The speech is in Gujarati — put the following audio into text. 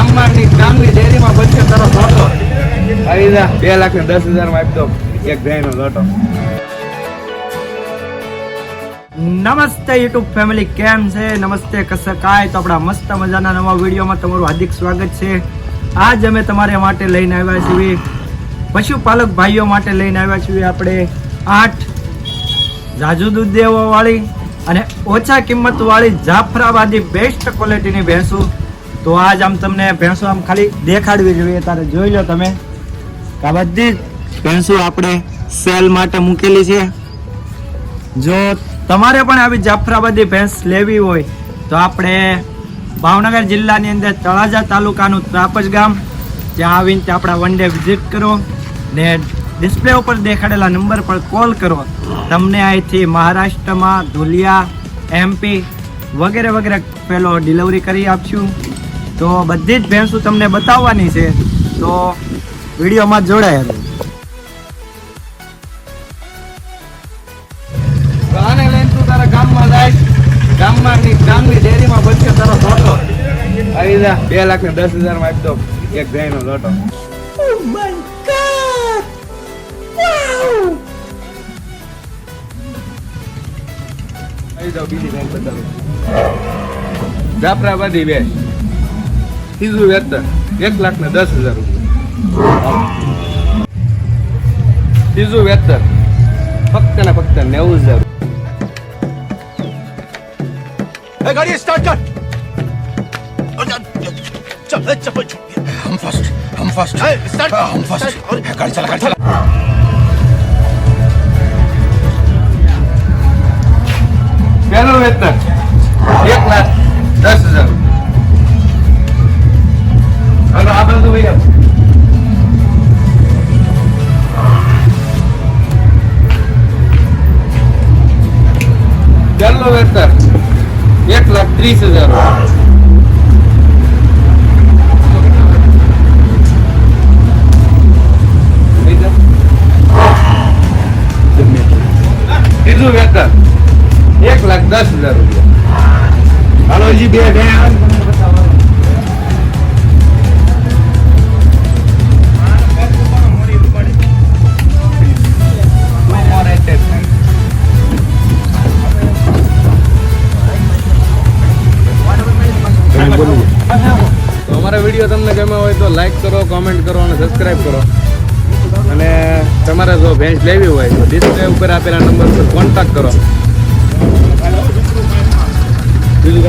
ગામની ડેરીમાં બચ્ચો તારો લોટો આવી જા 2,10,000 માં આપી દો એક ગાયનો લોટો. નમસ્તે યુટ્યુબ ફેમિલી, કેમ છે? નમસ્તે કસે કાય? તો આપણા મસ્ત મજાના નવા વિડીયોમાં તમારું હાર્દિક સ્વાગત છે. આજ અમે તમારા માટે લઈને આવ્યા છીએ, પશુપાલક ભાઈઓ માટે લઈને આવ્યા છીએ આપણે 8 જાજુ દૂધ દેવા વાળી અને ઓછા કિંમત વાળી જાફરાબાદી બેસ્ટ ક્વોલિટીની ભેંસો. તો આજ આમ તમને ભેંસો આમ ખાલી દેખાડવી જોઈએ, તારે જોઈ લો તમે. આ બધી ભેંસો આપણે સેલ માટે મૂકેલી છે. જો તમારે પણ આવી જાફરાબાદી ભેંસ લેવી હોય તો આપણે ભાવનગર જિલ્લાની અંદર તળાજા તાલુકાનું ત્રાપજ ગામ, ત્યાં આવીને આપણા વન ડે વિઝિટ કરો ને ડિસ્પ્લે ઉપર દેખાડેલા નંબર પર કોલ કરો. તમને અહીંથી મહારાષ્ટ્રમાં ધુલિયા, MP વગેરે વગેરે પેલો ડિલિવરી કરી આપશું. તો બધી જ ભેંસો તમને બતાવવાની છે, તો વિડીયોમાં જોડાયા રહો. આને લઈને તું તારા ગામમાં જાય, ગામની ડેરીમાં બચ્ચો તારો લોટો આવી જા 2,10,000 માં આપી દો એક ગાયનો લોટો. આવી જાવ બીજી ગાય બતાવો. જાફરાબાદી બે ત્રીજું વેતન 1,10,000 રૂપિયા. ત્રીજું વેતન ફક્ત ને ફક્ત 90,000. गाड़ी स्टार्ट कर। चल चल हम फर्स्ट स्टार्ट हम फर्स्ट गाड़ी चला પહેલું વેતન 1,10,000. હાલો આ બધું ભાઈ પહેલું વેતન 1,30,000. બીજું વેતન 1,10,000 રૂપિયા. હાલો જી બે તો અમારા વિડીયો તમને ગમ્યો હોય તો લાઈક કરો, કોમેન્ટ કરો અને સબસ્ક્રાઈબ કરો. અને તમારે જો ભેંસ લેવી હોય તો ડિસ્પ્લે ઉપર આપેલા નંબર પર કોન્ટેક્ટ કરો. બીજું